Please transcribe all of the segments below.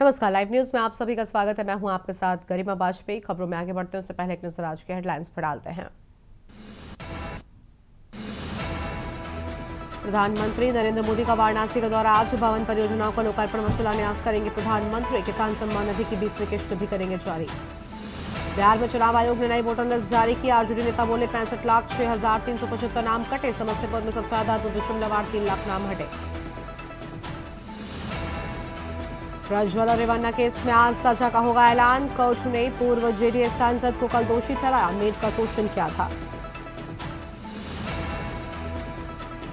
नमस्कार, live news में आप सभी का स्वागत है। मैं हूं आपके साथ गरिमा वाजपेयी। खबरों में आगे बढ़ते हैं उससे पहले एक नजर आज के हेडलाइंस पर डालते हैं। प्रधानमंत्री नरेंद्र मोदी का वाराणसी का दौरा। आज भवन परियोजनाओं का लोकार्पण व शिलान्यास करेंगे प्रधानमंत्री। किसान सम्मान निधि की 20वीं किश्त भी करेंगे जारी। बिहार में चुनाव आयोग ने नई वोटर लिस्ट जारी की। आरजेडी नेता बोले 65,06,375 नाम कटे। समस्तीपुर में सबसे ज्यादा 2.83 लाख नाम हटे। प्रज्वल और रेवन्ना केस में आज सजा का होगा ऐलान। कोर्ट ने पूर्व जेडीएस सांसद को कल दोषी ठहराया। मेड का शोषण किया था।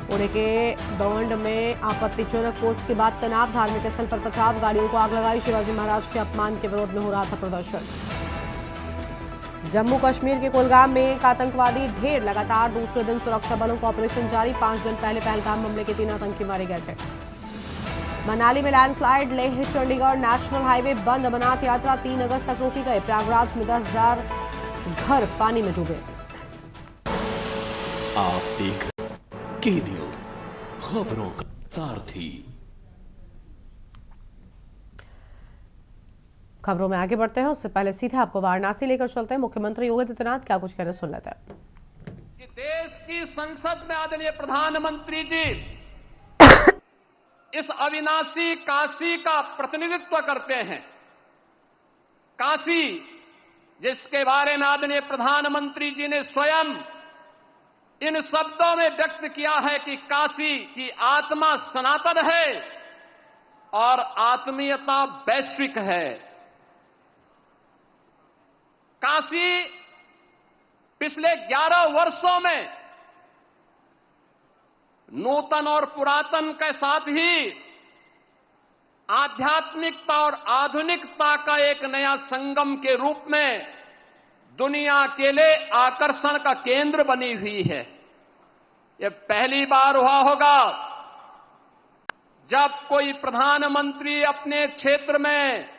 पुणे के दौंड में आपत्तिजनक पोस्ट के बाद तनाव। धार्मिक स्थल पर पथराव, गाड़ियों को आग लगाई। शिवाजी महाराज के अपमान के विरोध में हो रहा था प्रदर्शन। जम्मू कश्मीर के कुलगाम में एक आतंकवादी ढेर। लगातार दूसरे दिन सुरक्षा बलों का ऑपरेशन जारी। 5 दिन पहले पहलगाम हमले के 3 आतंकी मारे गए थे। मनाली में landslide. Leh Chandigarh national highway बंद। अमरनाथ यात्रा 3 अगस्त तक रोकी गई। प्रयागराज में 10,000 घर पानी में डूबे। आप देख के न्यूज, खबरों का सारथी। खबरों में आगे बढ़ते हैं उससे पहले सीधे आपको वाराणसी लेकर चलते हैं। मुख्यमंत्री योगी आदित्यनाथ क्या कुछ कहना सुन लेते हैं। देश की संसद में आदरणीय प्रधानमंत्री जी इस अविनाशी काशी का प्रतिनिधित्व करते हैं। काशी जिसके बारे में आदरणीय प्रधानमंत्री जी ने स्वयं इन शब्दों में व्यक्त किया है कि काशी की आत्मा सनातन है और आत्मीयता वैश्विक है। काशी पिछले 11 वर्षों में नूतन और पुरातन के साथ ही आध्यात्मिकता और आधुनिकता का एक नया संगम के रूप में दुनिया के लिए आकर्षण का केंद्र बनी हुई है। यह पहली बार हुआ होगा जब कोई प्रधानमंत्री अपने क्षेत्र में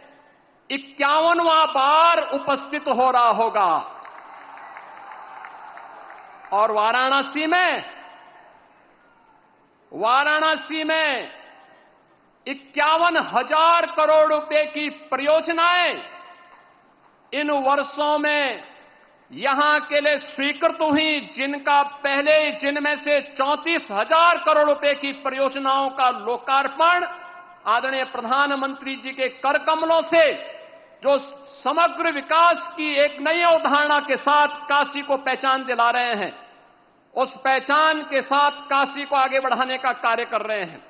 51वां बार उपस्थित हो रहा होगा। और वाराणसी में 51,000 करोड़ रुपए की परियोजनाएं इन वर्षों में यहां के लिए स्वीकृत हुई, जिनका पहले जिनमें से 34,000 करोड़ रुपए की परियोजनाओं का लोकार्पण आदरणीय प्रधानमंत्री जी के कर कमलों से जो समग्र विकास की एक नई अवधारणा के साथ काशी को पहचान दिला रहे हैं, उस पहचान के साथ काशी को आगे बढ़ाने का कार्य कर रहे हैं।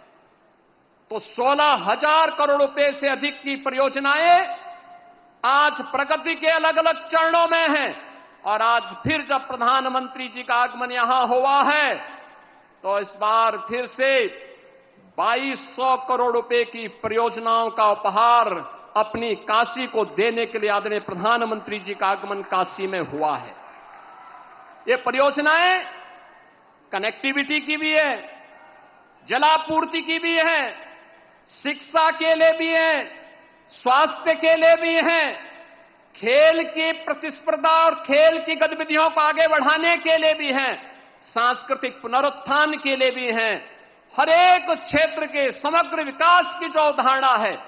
तो 16,000 करोड़ रुपए से अधिक की परियोजनाएं आज प्रगति के अलग अलग चरणों में हैं। और आज फिर जब प्रधानमंत्री जी का आगमन यहां हुआ है तो इस बार फिर से 2,200 करोड़ रुपए की परियोजनाओं का उपहार अपनी काशी को देने के लिए आदरणीय प्रधानमंत्री जी का आगमन काशी में हुआ है। ये परियोजनाएं कनेक्टिविटी की भी है, जलापूर्ति की भी है, शिक्षा के लिए भी है, स्वास्थ्य के लिए भी है, खेल की प्रतिस्पर्धा और खेल की गतिविधियों को आगे बढ़ाने के लिए भी है, सांस्कृतिक पुनरुत्थान के लिए भी है। हर एक क्षेत्र के समग्र विकास की जो अवधारणा है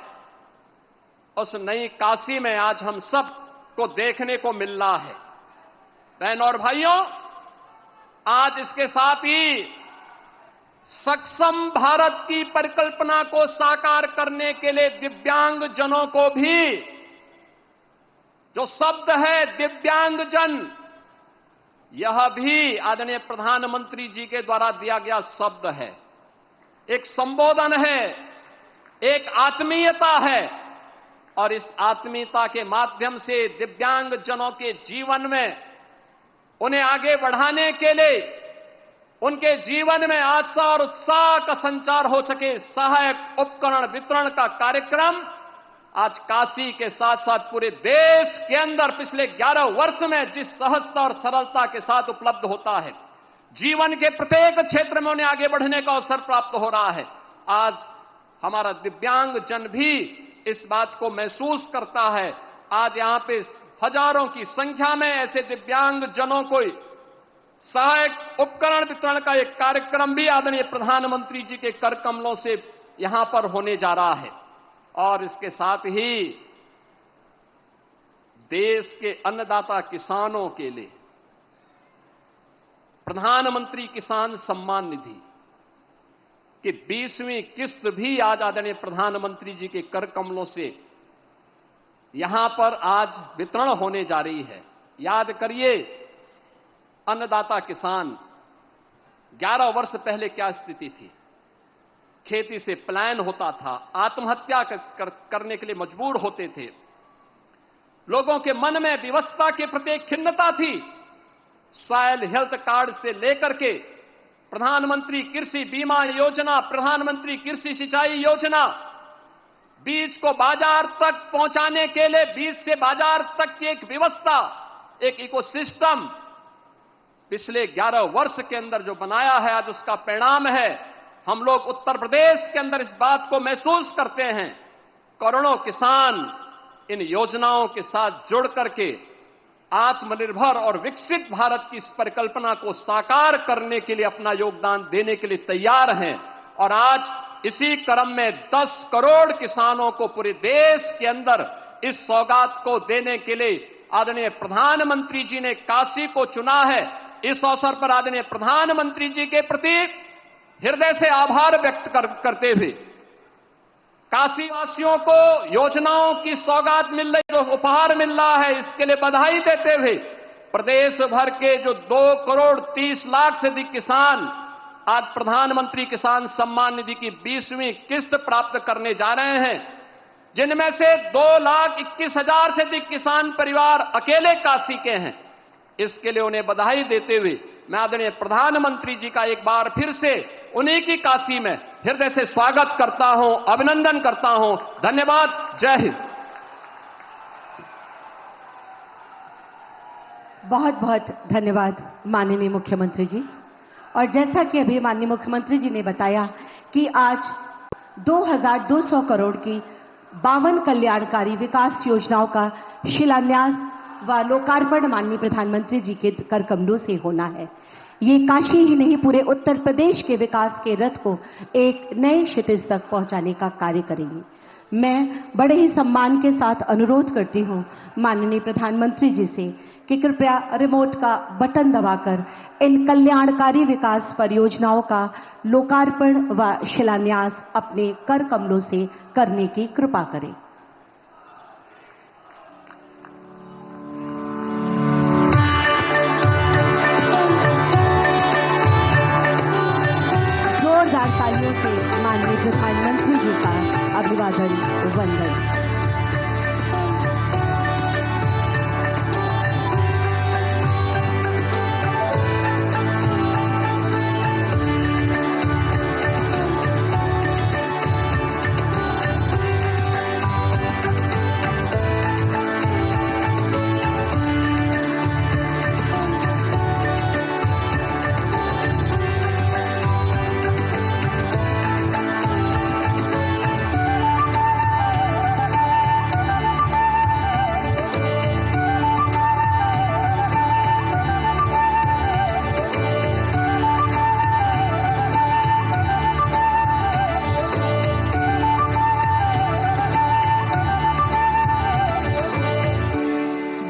उस नई काशी में आज हम सब को देखने को मिल रहा है। बहनों और भाइयों, आज इसके साथ ही सक्षम भारत की परिकल्पना को साकार करने के लिए दिव्यांग जनों को भी, जो शब्द है दिव्यांगजन, यह भी आदरणीय प्रधानमंत्री जी के द्वारा दिया गया शब्द है। एक संबोधन है, एक आत्मीयता है और इस आत्मीयता के माध्यम से दिव्यांग जनों के जीवन में उन्हें आगे बढ़ाने के लिए उनके जीवन में आशा और उत्साह का संचार हो सके, सहायक उपकरण वितरण का कार्यक्रम आज काशी के साथ साथ पूरे देश के अंदर पिछले 11 वर्ष में जिस सहजता और सरलता के साथ उपलब्ध होता है, जीवन के प्रत्येक क्षेत्र में उन्हें आगे बढ़ने का अवसर प्राप्त हो रहा है। आज हमारा दिव्यांग जन भी इस बात को महसूस करता है। आज यहां पे हजारों की संख्या में ऐसे दिव्यांग जनों को सहायक उपकरण वितरण का एक कार्यक्रम भी आदरणीय प्रधानमंत्री जी के कर कमलों से यहां पर होने जा रहा है। और इसके साथ ही देश के अन्नदाता किसानों के लिए प्रधानमंत्री किसान सम्मान निधि की 20वीं किस्त भी आज आदरणीय प्रधानमंत्री जी के कर कमलों से यहां पर आज वितरण होने जा रही है। याद करिए, अन्नदाता किसान 11 वर्ष पहले क्या स्थिति थी। खेती से पलायन होता था, आत्महत्या करने के लिए मजबूर होते थे, लोगों के मन में विवशता के प्रति खिन्नता थी। सॉइल हेल्थ कार्ड से लेकर के प्रधानमंत्री कृषि बीमा योजना, प्रधानमंत्री कृषि सिंचाई योजना, बीज को बाजार तक पहुंचाने के लिए बीज से बाजार तक की एक व्यवस्था, एक इकोसिस्टम पिछले 11 वर्ष के अंदर जो बनाया है, आज उसका परिणाम है। हम लोग उत्तर प्रदेश के अंदर इस बात को महसूस करते हैं। करोड़ों किसान इन योजनाओं के साथ जुड़ करके आत्मनिर्भर और विकसित भारत की इस परिकल्पना को साकार करने के लिए अपना योगदान देने के लिए तैयार हैं। और आज इसी क्रम में 10 करोड़ किसानों को पूरे देश के अंदर इस सौगात को देने के लिए आदरणीय प्रधानमंत्री जी ने काशी को चुना है। इस अवसर पर आदरणीय प्रधानमंत्री जी के प्रति हृदय से आभार व्यक्त करते हुए काशी वासियों को योजनाओं की सौगात मिल रही, जो उपहार मिल रहा है, इसके लिए बधाई देते हुए प्रदेश भर के जो 2 करोड़ 30 लाख से अधिक किसान आज प्रधानमंत्री किसान सम्मान निधि की 20वीं किस्त प्राप्त करने जा रहे हैं, जिनमें से 2,21,000 से अधिक किसान परिवार अकेले काशी के हैं। इसके लिए उन्हें बधाई देते हुए मैं आदरणीय प्रधानमंत्री जी का एक बार फिर से उन्हीं की काशी में हृदय से स्वागत करता हूं, अभिनंदन करता हूं। धन्यवाद। जय हिंद। बहुत बहुत धन्यवाद माननीय मुख्यमंत्री जी। और जैसा कि अभी माननीय मुख्यमंत्री जी ने बताया कि आज 2,200 करोड़ की 52 कल्याणकारी विकास योजनाओं का शिलान्यास व लोकार्पण माननीय प्रधानमंत्री जी के कर कमलों से होना है। ये काशी ही नहीं, पूरे उत्तर प्रदेश के विकास के रथ को एक नए क्षितिज तक पहुंचाने का कार्य करेंगी। मैं बड़े ही सम्मान के साथ अनुरोध करती हूं माननीय प्रधानमंत्री जी से कि कृपया रिमोट का बटन दबाकर इन कल्याणकारी विकास परियोजनाओं का लोकार्पण व शिलान्यास अपने कर कमलों से करने की कृपा करें। जोरदार तालियों से माननीय प्रधानमंत्री जी का अभिवादन वंदन।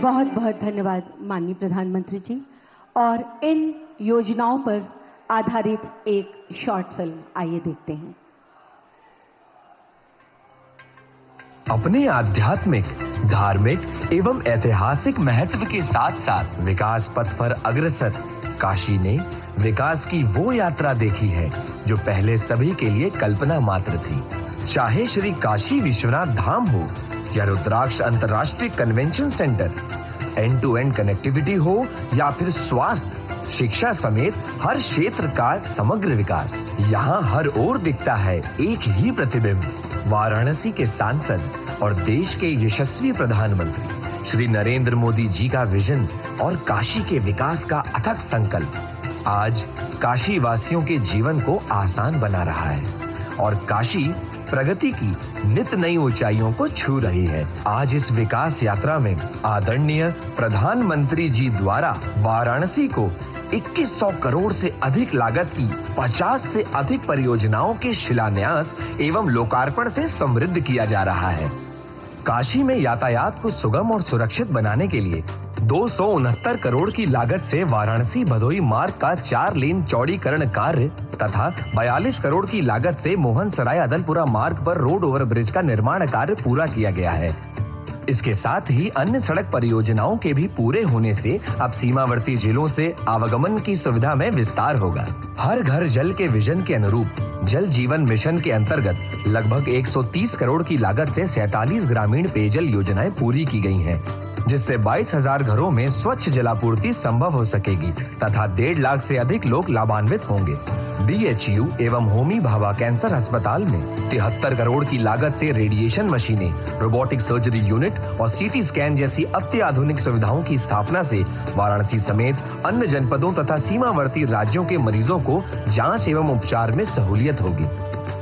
बहुत बहुत धन्यवाद माननीय प्रधानमंत्री जी। और इन योजनाओं पर आधारित एक शॉर्ट फिल्म आइए देखते हैं। अपने आध्यात्मिक, धार्मिक एवं ऐतिहासिक महत्व के साथ साथ विकास पथ पर अग्रसर काशी ने विकास की वो यात्रा देखी है जो पहले सभी के लिए कल्पना मात्र थी। चाहे श्री काशी विश्वनाथ धाम हो या रुद्राक्ष अंतर्राष्ट्रीय convention centre, end to end connectivity हो या फिर स्वास्थ्य, शिक्षा समेत हर क्षेत्र का समग्र विकास, यहाँ हर ओर दिखता है एक ही प्रतिबिंब। वाराणसी के सांसद और देश के यशस्वी प्रधानमंत्री श्री नरेंद्र मोदी जी का विजन और काशी के विकास का अथक संकल्प आज काशी वासियों के जीवन को आसान बना रहा है और काशी प्रगति की नित नई ऊंचाइयों को छू रही है। आज इस विकास यात्रा में आदरणीय प्रधानमंत्री जी द्वारा वाराणसी को 2100 करोड़ से अधिक लागत की 50 से अधिक परियोजनाओं के शिलान्यास एवं लोकार्पण से समृद्ध किया जा रहा है। काशी में यातायात को सुगम और सुरक्षित बनाने के लिए 269 करोड़ की लागत से वाराणसी भदोही मार्ग का 4 लेन चौड़ीकरण कार्य तथा 42 करोड़ की लागत से मोहन सराय अदलपुरा मार्ग पर रोड ओवरब्रिज का निर्माण कार्य पूरा किया गया है। इसके साथ ही अन्य सड़क परियोजनाओं के भी पूरे होने से अब सीमावर्ती जिलों से आवागमन की सुविधा में विस्तार होगा। हर घर जल के विजन के अनुरूप जल जीवन मिशन के अंतर्गत लगभग 130 करोड़ की लागत से 47 ग्रामीण पेयजल योजनाएं पूरी की गई हैं, जिससे 22,000 घरों में स्वच्छ जलापूर्ति संभव हो सकेगी तथा 1.5 लाख से अधिक लोग लाभान्वित होंगे। BHU एवं होमी भाभा कैंसर अस्पताल में 73 करोड़ की लागत से रेडिएशन मशीनें, रोबोटिक सर्जरी यूनिट और CT स्कैन जैसी अत्याधुनिक सुविधाओं की स्थापना से वाराणसी समेत अन्य जनपदों तथा सीमावर्ती राज्यों के मरीजों को जांच एवं उपचार में सहूलियत होगी।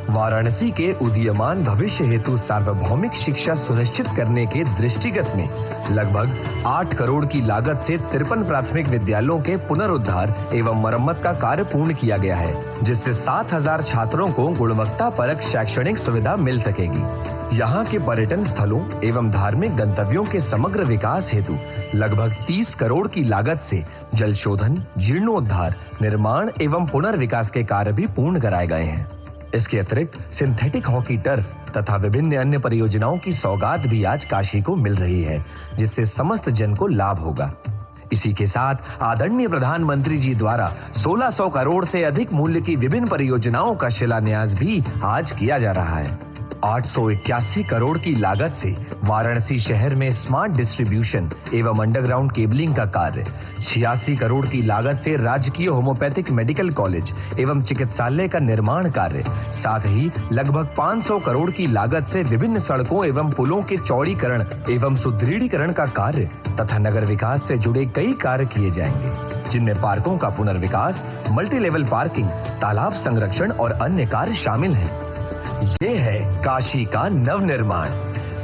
वाराणसी के उदीयमान भविष्य हेतु सार्वभौमिक शिक्षा सुनिश्चित करने के दृष्टिगत में लगभग 8 करोड़ की लागत से 53 प्राथमिक विद्यालयों के पुनरुद्धार एवं मरम्मत का कार्य पूर्ण किया गया है, जिससे 7,000 छात्रों को गुणवत्तापरक शैक्षणिक सुविधा मिल सकेगी। यहाँ के पर्यटन स्थलों एवं धार्मिक गंतव्यों के समग्र विकास हेतु लगभग 30 करोड़ की लागत से जल शोधन, जीर्णोद्धार, निर्माण एवं पुनर्विकास के कार्य भी पूर्ण कराए गए हैं। इसके अतिरिक्त सिंथेटिक हॉकी टर्फ तथा विभिन्न अन्य परियोजनाओं की सौगात भी आज काशी को मिल रही है, जिससे समस्त जन को लाभ होगा। इसी के साथ आदरणीय प्रधानमंत्री जी द्वारा 1600 करोड़ से अधिक मूल्य की विभिन्न परियोजनाओं का शिलान्यास भी आज किया जा रहा है। 881 करोड़ की लागत से वाराणसी शहर में स्मार्ट डिस्ट्रीब्यूशन एवं अंडरग्राउंड केबलिंग का कार्य, 86 करोड़ की लागत से राजकीय होम्योपैथिक मेडिकल कॉलेज एवं चिकित्सालय का निर्माण कार्य, साथ ही लगभग 500 करोड़ की लागत से विभिन्न सड़कों एवं पुलों के चौड़ीकरण एवं सुदृढ़ीकरण का कार्य तथा नगर विकास से जुड़े कई कार्य किए जाएंगे, जिनमें पार्कों का पुनर्विकास, मल्टी लेवल पार्किंग, तालाब संरक्षण और अन्य कार्य शामिल हैं। ये है काशी का नवनिर्माण,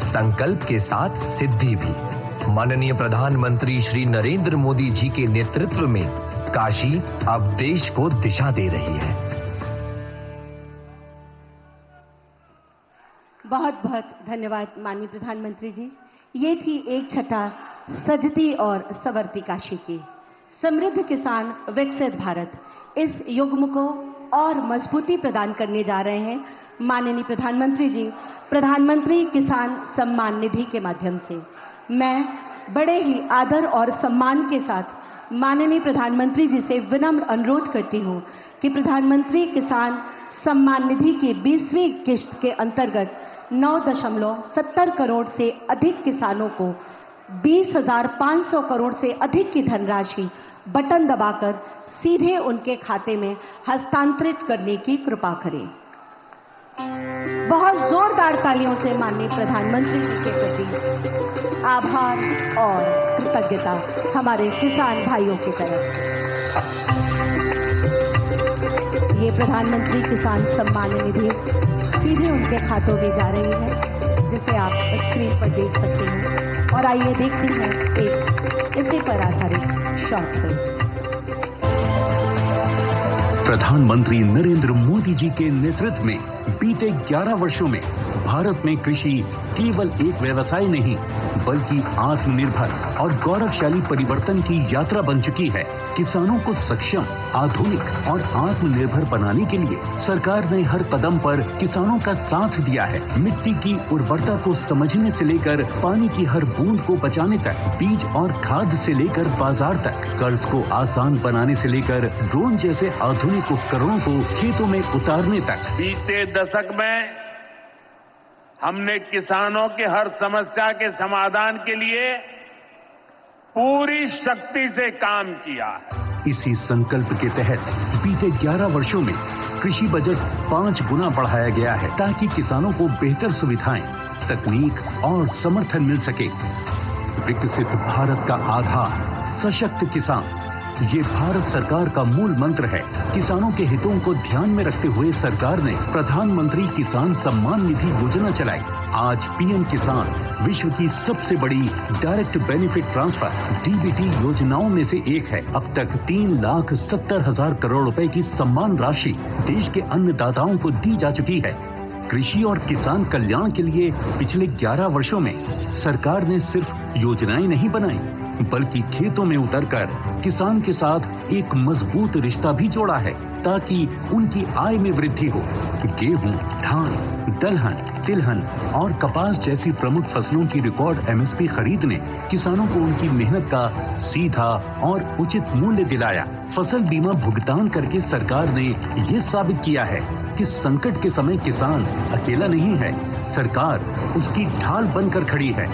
संकल्प के साथ सिद्धि भी। माननीय प्रधानमंत्री श्री नरेंद्र मोदी जी के नेतृत्व में काशी अब देश को दिशा दे रही है। बहुत बहुत धन्यवाद माननीय प्रधानमंत्री जी। ये थी एक छटा सजती और संवरती काशी की। समृद्ध किसान विकसित भारत, इस युग्म को और मजबूती प्रदान करने जा रहे हैं माननीय प्रधानमंत्री जी प्रधानमंत्री किसान सम्मान निधि के माध्यम से। मैं बड़े ही आदर और सम्मान के साथ माननीय प्रधानमंत्री जी से विनम्र अनुरोध करती हूं कि प्रधानमंत्री किसान सम्मान निधि की 20वीं किश्त के अंतर्गत 9.70 करोड़ से अधिक किसानों को 20,500 करोड़ से अधिक की धनराशि बटन दबाकर सीधे उनके खाते में हस्तांतरित करने की कृपा करें। बहुत जोरदार तालियों से माननीय प्रधानमंत्री जी के प्रति आभार और कृतज्ञता हमारे किसान भाइयों की तरफ। ये प्रधानमंत्री किसान सम्मान निधि सीधे उनके खातों में जा रही है, जिसे आप स्क्रीन पर देख सकते हैं। और आइए देखते हैं एक इसी पर आधारित शॉर्ट फिल्म। प्रधानमंत्री नरेंद्र मोदी जी के नेतृत्व में बीते 11 वर्षों में भारत में कृषि केवल एक व्यवसाय नहीं बल्कि आत्मनिर्भर और गौरवशाली परिवर्तन की यात्रा बन चुकी है। किसानों को सक्षम, आधुनिक और आत्मनिर्भर बनाने के लिए सरकार ने हर कदम पर किसानों का साथ दिया है। मिट्टी की उर्वरता को समझने से लेकर पानी की हर बूंद को बचाने तक, बीज और खाद से लेकर बाजार तक, कर्ज को आसान बनाने से लेकर ड्रोन जैसे आधुनिक उपकरणों को खेतों में उतारने तक। बीते दशक में हमने किसानों के हर समस्या के समाधान के लिए पूरी शक्ति से काम किया है। इसी संकल्प के तहत बीते 11 वर्षों में कृषि बजट 5 गुना बढ़ाया गया है ताकि किसानों को बेहतर सुविधाएं, तकनीक और समर्थन मिल सके। विकसित भारत का आधार सशक्त किसान, ये भारत सरकार का मूल मंत्र है। किसानों के हितों को ध्यान में रखते हुए सरकार ने प्रधानमंत्री किसान सम्मान निधि योजना चलाई। आज पीएम किसान विश्व की सबसे बड़ी डायरेक्ट बेनिफिट ट्रांसफर डीबीटी योजनाओं में से एक है। अब तक 3,70,000 करोड़ रुपए की सम्मान राशि देश के अन्नदाताओं को दी जा चुकी है। कृषि और किसान कल्याण के लिए पिछले 11 वर्षों में सरकार ने सिर्फ योजनाएं नहीं बनाई, बल्कि खेतों में उतरकर किसान के साथ एक मजबूत रिश्ता भी जोड़ा है, ताकि उनकी आय में वृद्धि हो। गेहूं, धान, दलहन, तिलहन और कपास जैसी प्रमुख फसलों की रिकॉर्ड एमएसपी खरीद ने किसानों को उनकी मेहनत का सीधा और उचित मूल्य दिलाया। फसल बीमा भुगतान करके सरकार ने ये साबित किया है कि संकट के समय किसान अकेला नहीं है, सरकार उसकी ढाल बनकर खड़ी है।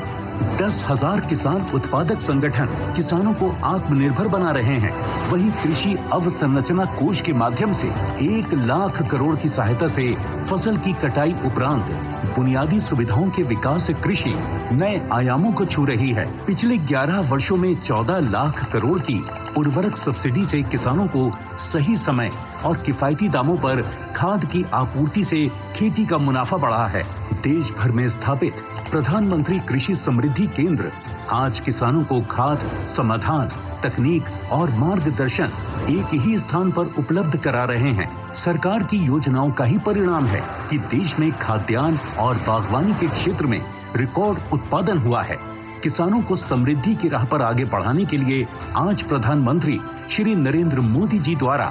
10,000 किसान उत्पादक संगठन किसानों को आत्मनिर्भर बना रहे हैं। वहीं कृषि अवसंरचना कोष के माध्यम से 1 लाख करोड़ की सहायता से फसल की कटाई उपरांत बुनियादी सुविधाओं के विकास से कृषि नए आयामों को छू रही है। पिछले 11 वर्षों में 14 लाख करोड़ की उर्वरक सब्सिडी से किसानों को सही समय और किफायती दामों पर खाद की आपूर्ति से खेती का मुनाफा बढ़ा है। देश भर में स्थापित प्रधानमंत्री कृषि समृद्धि केंद्र आज किसानों को खाद, समाधान, तकनीक और मार्गदर्शन एक ही स्थान पर उपलब्ध करा रहे हैं। सरकार की योजनाओं का ही परिणाम है कि देश में खाद्यान्न और बागवानी के क्षेत्र में रिकॉर्ड उत्पादन हुआ है। किसानों को समृद्धि की राह पर आगे बढ़ाने के लिए आज प्रधानमंत्री श्री नरेंद्र मोदी जी द्वारा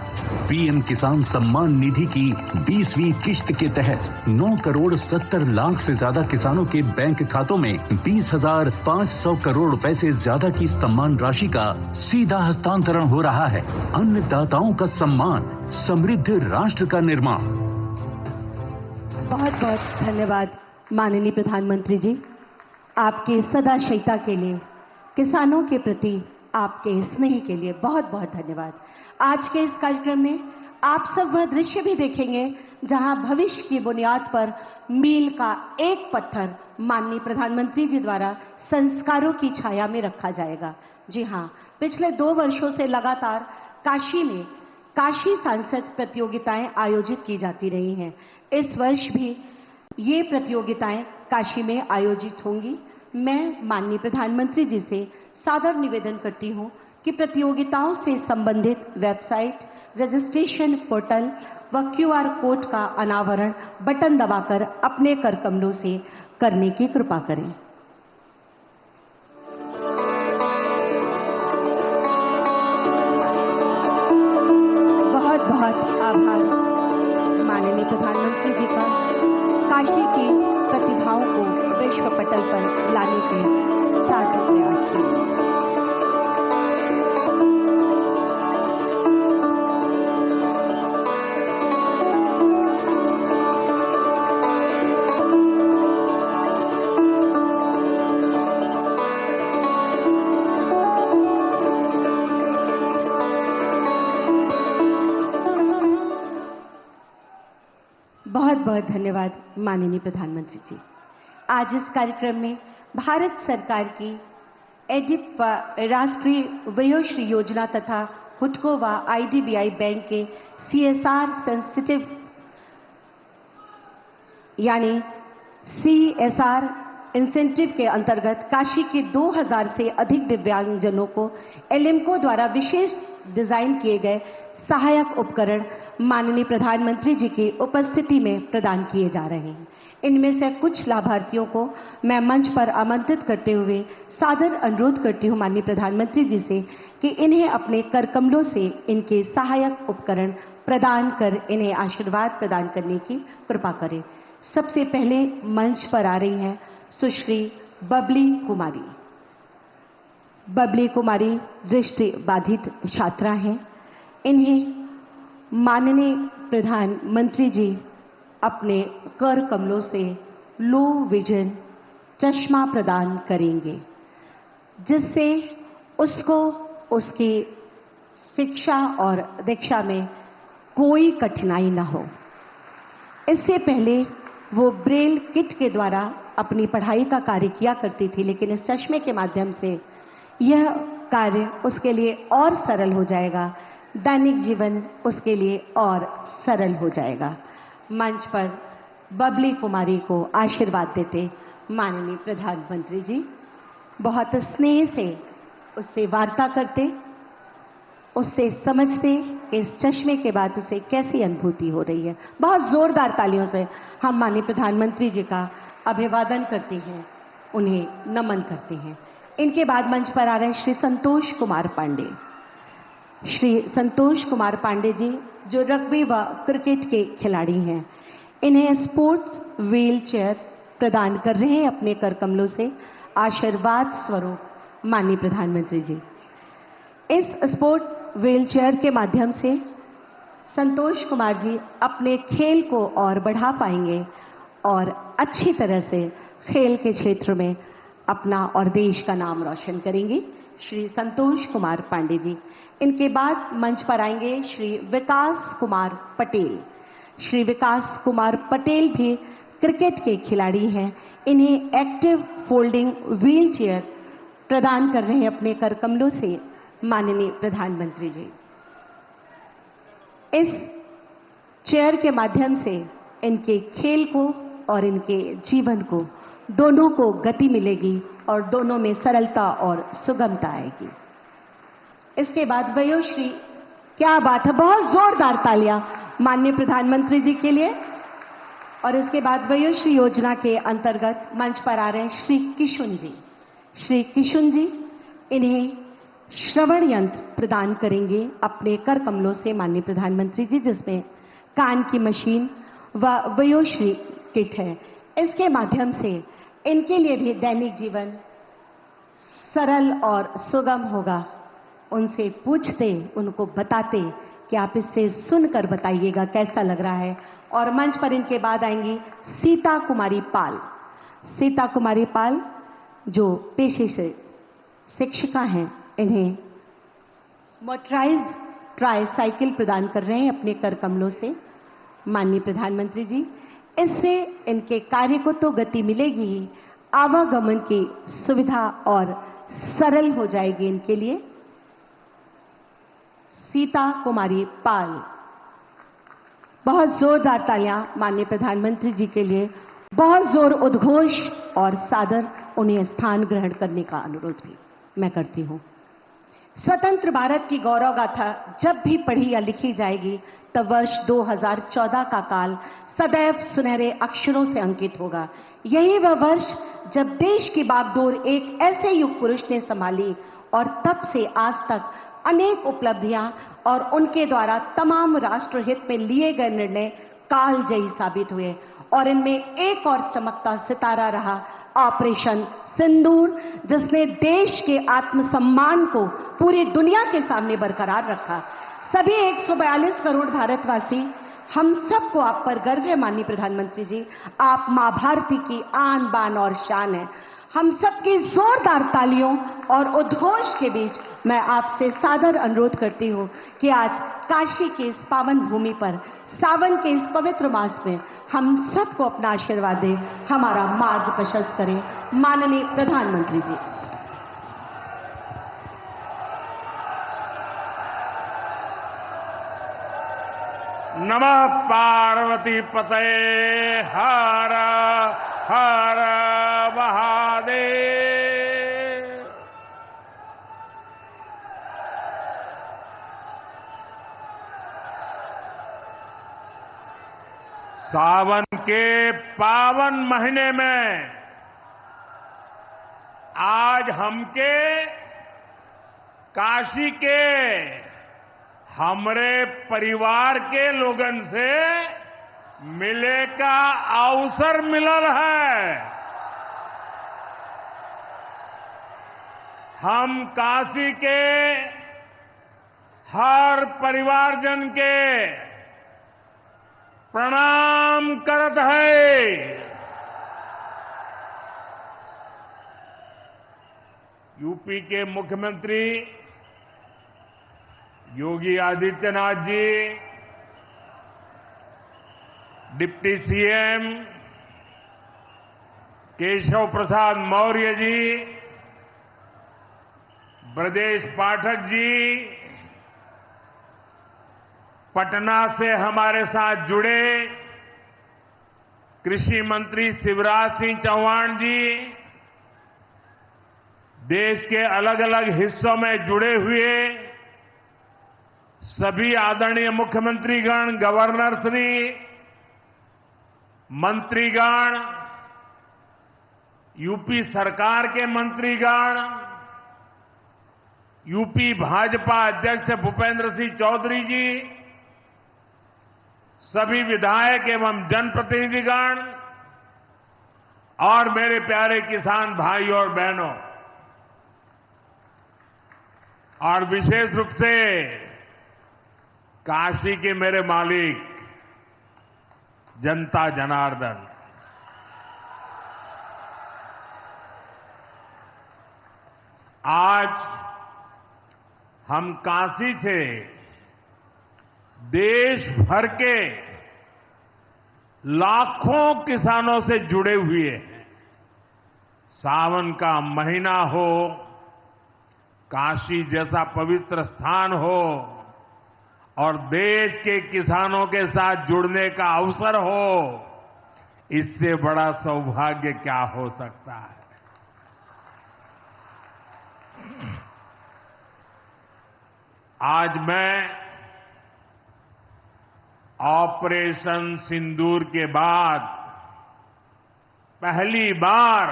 पीएम किसान सम्मान निधि की 20वीं किश्त के तहत 9 करोड़ 70 लाख से ज्यादा किसानों के बैंक खातों में 20,500 करोड़ रुपए से ज्यादा की सम्मान राशि का सीधा हस्तांतरण हो रहा है। अन्नदाताओं का सम्मान, समृद्ध राष्ट्र का निर्माण। बहुत बहुत धन्यवाद माननीय प्रधानमंत्री जी, आपके सदाशयता के लिए, किसानों के प्रति आपके स्नेह के लिए बहुत बहुत धन्यवाद। आज के इस कार्यक्रम में आप सब वह दृश्य भी देखेंगे जहां भविष्य की बुनियाद पर मील का एक पत्थर माननीय प्रधानमंत्री जी द्वारा संस्कारों की छाया में रखा जाएगा। जी हां, पिछले 2 वर्षों से लगातार काशी में काशी सांसद प्रतियोगिताएं आयोजित की जाती रही हैं। इस वर्ष भी ये प्रतियोगिताएं काशी में आयोजित होंगी। मैं माननीय प्रधानमंत्री जी से सादर निवेदन करती हूं कि प्रतियोगिताओं से संबंधित वेबसाइट, रजिस्ट्रेशन पोर्टल व क्यूआर कोड का अनावरण बटन दबाकर अपने कर कमलों से करने की कृपा करें। बहुत बहुत आभार माननीय प्रधानमंत्री जी का काशी की प्रतिभाओं को विश्व पटल पर लाने के सार्थक प्रयास के लिए। बहुत बहुत धन्यवाद माननीय प्रधानमंत्री जी। आज इस कार्यक्रम में भारत सरकार की एडिप राष्ट्रीय वयोश्री योजना तथा हुडको व आईडीबीआई बैंक के सीएसआर सेंसिटिव यानी सीएसआर इंसेंटिव के अंतर्गत काशी के 2000 से अधिक दिव्यांगजनों को एलिम्को द्वारा विशेष डिजाइन किए गए सहायक उपकरण माननीय प्रधानमंत्री जी की उपस्थिति में प्रदान किए जा रहे हैं। इनमें से कुछ लाभार्थियों को मैं मंच पर आमंत्रित करते हुए सादर अनुरोध करती हूं माननीय प्रधानमंत्री जी से कि इन्हें अपने कर कमलों से इनके सहायक उपकरण प्रदान कर इन्हें आशीर्वाद प्रदान करने की कृपा करें। सबसे पहले मंच पर आ रही हैं सुश्री बबली कुमारी। बबली कुमारी दृष्टि बाधित छात्रा हैं। इन्हें माननीय प्रधानमंत्री जी अपने कर कमलों से लो विजन चश्मा प्रदान करेंगे, जिससे उसको उसकी शिक्षा और दीक्षा में कोई कठिनाई न हो। इससे पहले वो ब्रेल किट के द्वारा अपनी पढ़ाई का कार्य किया करती थी, लेकिन इस चश्मे के माध्यम से यह कार्य उसके लिए और सरल हो जाएगा, दैनिक जीवन उसके लिए और सरल हो जाएगा। मंच पर बबली कुमारी को आशीर्वाद देते माननीय प्रधानमंत्री जी बहुत स्नेह से उससे वार्ता करते, उससे समझते इस चश्मे के बाद उसे कैसी अनुभूति हो रही है। बहुत जोरदार तालियों से हम माननीय प्रधानमंत्री जी का अभिवादन करते हैं, उन्हें नमन करते हैं। इनके बाद मंच पर आ रहे हैं श्री संतोष कुमार पांडे। श्री संतोष कुमार पांडे जी जो रग्बी व क्रिकेट के खिलाड़ी हैं, इन्हें स्पोर्ट्स व्हील चेयर प्रदान कर रहे हैं अपने कर कमलों से आशीर्वाद स्वरूप माननीय प्रधानमंत्री जी। इस स्पोर्ट व्हील चेयर के माध्यम से संतोष कुमार जी अपने खेल को और बढ़ा पाएंगे और अच्छी तरह से खेल के क्षेत्र में अपना और देश का नाम रोशन करेंगे। श्री संतोष कुमार पांडे जी। इनके बाद मंच पर आएंगे श्री विकास कुमार पटेल। श्री विकास कुमार पटेल भी क्रिकेट के खिलाड़ी हैं। इन्हें एक्टिव फोल्डिंग व्हील चेयर प्रदान कर रहे हैं अपने कर कमलों से माननीय प्रधानमंत्री जी। इस चेयर के माध्यम से इनके खेल को और इनके जीवन को दोनों को गति मिलेगी और दोनों में सरलता और सुगमता आएगी। इसके बाद वयोश्री, क्या बात है, बहुत जोरदार तालियां माननीय प्रधानमंत्री जी के लिए। और इसके बाद वयोश्री योजना के अंतर्गत मंच पर आ रहे हैं श्री किशुन जी। श्री किशुन जी इन्हें श्रवण यंत्र प्रदान करेंगे अपने कर कमलों से माननीय प्रधानमंत्री जी, जिसमें कान की मशीन व वयोश्री किट है। इसके माध्यम से इनके लिए भी दैनिक जीवन सरल और सुगम होगा। उनसे पूछते, उनको बताते कि आप इससे सुनकर बताइएगा कैसा लग रहा है। और मंच पर इनके बाद आएंगी सीता कुमारी पाल। सीता कुमारी पाल जो पेशे से शिक्षिका हैं, इन्हें मोटराइज ट्राई साइकिल प्रदान कर रहे हैं अपने कर कमलों से माननीय प्रधानमंत्री जी। इससे इनके कार्य को तो गति मिलेगी ही, आवागमन की सुविधा और सरल हो जाएगी इनके लिए। सीता कुमारी पाल, बहुत जोरदार तालियां माननीय प्रधानमंत्री जी के लिए। बहुत जोर उद्घोष और सादर उन्हें स्थान ग्रहण करने का अनुरोध भी मैं करती हूं। स्वतंत्र भारत की गौरव गाथा जब भी पढ़ी या लिखी जाएगी तब वर्ष 2014 का काल सदैव सुनहरे अक्षरों से अंकित होगा। यही वह वर्ष जब देश की बागडोर एक ऐसे युग पुरुष ने संभाली और तब से आज तक अनेक उपलब्धियां और उनके द्वारा तमाम राष्ट्र हित में लिए गए निर्णय कालजयी साबित हुए। और इनमें एक और चमकता सितारा रहा ऑपरेशन सिंदूर, जिसने देश के आत्मसम्मान को पूरी दुनिया के सामने बरकरार रखा। सभी 142 करोड़ भारतवासी, हम सबको आप पर गर्व है माननीय प्रधानमंत्री जी। आप मां भारती की आन बान और शान है। हम सबकी जोरदार तालियों और उद्घोष के बीच मैं आपसे सादर अनुरोध करती हूं कि आज काशी के इस पावन भूमि पर सावन के इस पवित्र मास में हम सबको अपना आशीर्वाद दें, हमारा मार्ग प्रशस्त करें माननीय प्रधानमंत्री जी। नमः पार्वती पतये हर हर महादेव। सावन के पावन महीने में आज हमके काशी के हमरे परिवार के लोगन से मिले का अवसर मिलल है। हम काशी के हर परिवारजन के प्रणाम करत है। यूपी के मुख्यमंत्री योगी आदित्यनाथ जी, डिप्टी सीएम केशव प्रसाद मौर्य जी, ब्रजेश पाठक जी पटना से हमारे साथ जुड़े, कृषि मंत्री शिवराज सिंह चौहान जी देश के अलग अलग हिस्सों में जुड़े हुए सभी आदरणीय मुख्यमंत्रीगण, गवर्नर श्री, मंत्रीगण, यूपी सरकार के मंत्रीगण, यूपी भाजपा अध्यक्ष भूपेंद्र सिंह चौधरी जी, सभी विधायक एवं जनप्रतिनिधिगण और मेरे प्यारे किसान भाइयों और बहनों, और विशेष रूप से काशी के मेरे मालिक जनता जनार्दन, आज हम काशी से देश भर के लाखों किसानों से जुड़े हुए हैं। सावन का महीना हो, काशी जैसा पवित्र स्थान हो और देश के किसानों के साथ जुड़ने का अवसर हो, इससे बड़ा सौभाग्य क्या हो सकता है। आज मैं ऑपरेशन सिंदूर के बाद पहली बार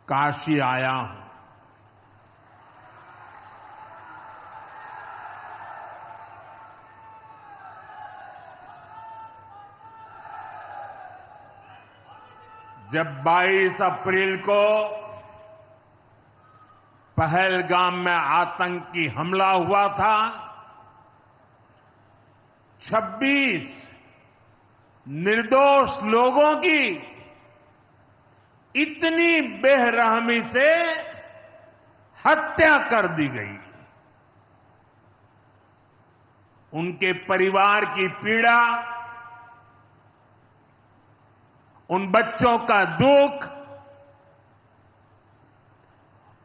काशी आया हूं। जब 22 अप्रैल को पहलगाम में आतंकी हमला हुआ था, 26 निर्दोष लोगों की इतनी बेरहमी से हत्या कर दी गई। उनके परिवार की पीड़ा, उन बच्चों का दुख,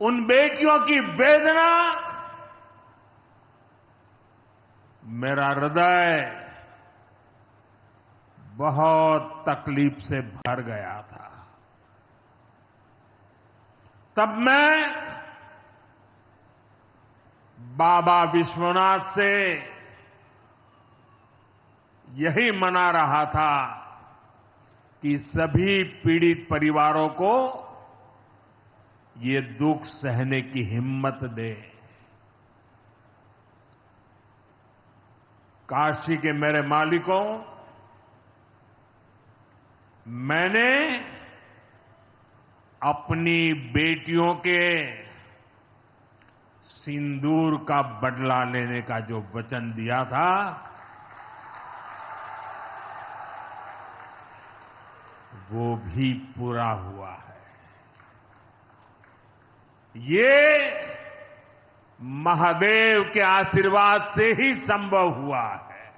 उन बेटियों की वेदना, मेरा हृदय बहुत तकलीफ से भर गया था। तब मैं बाबा विश्वनाथ से यही मना रहा था कि सभी पीड़ित परिवारों को ये दुख सहने की हिम्मत दे। काशी के मेरे मालिकों, मैंने अपनी बेटियों के सिंदूर का बदला लेने का जो वचन दिया था, वो भी पूरा हुआ है। ये महादेव के आशीर्वाद से ही संभव हुआ है।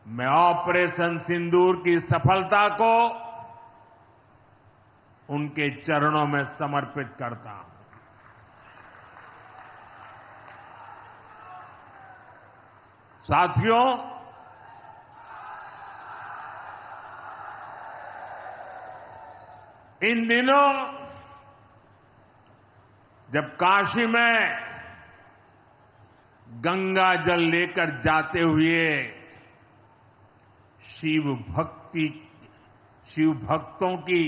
मैं ऑपरेशन सिंदूर की सफलता को उनके चरणों में समर्पित करता हूं। साथियों, इन दिनों जब काशी में गंगा जल लेकर जाते हुए शिव भक्तों की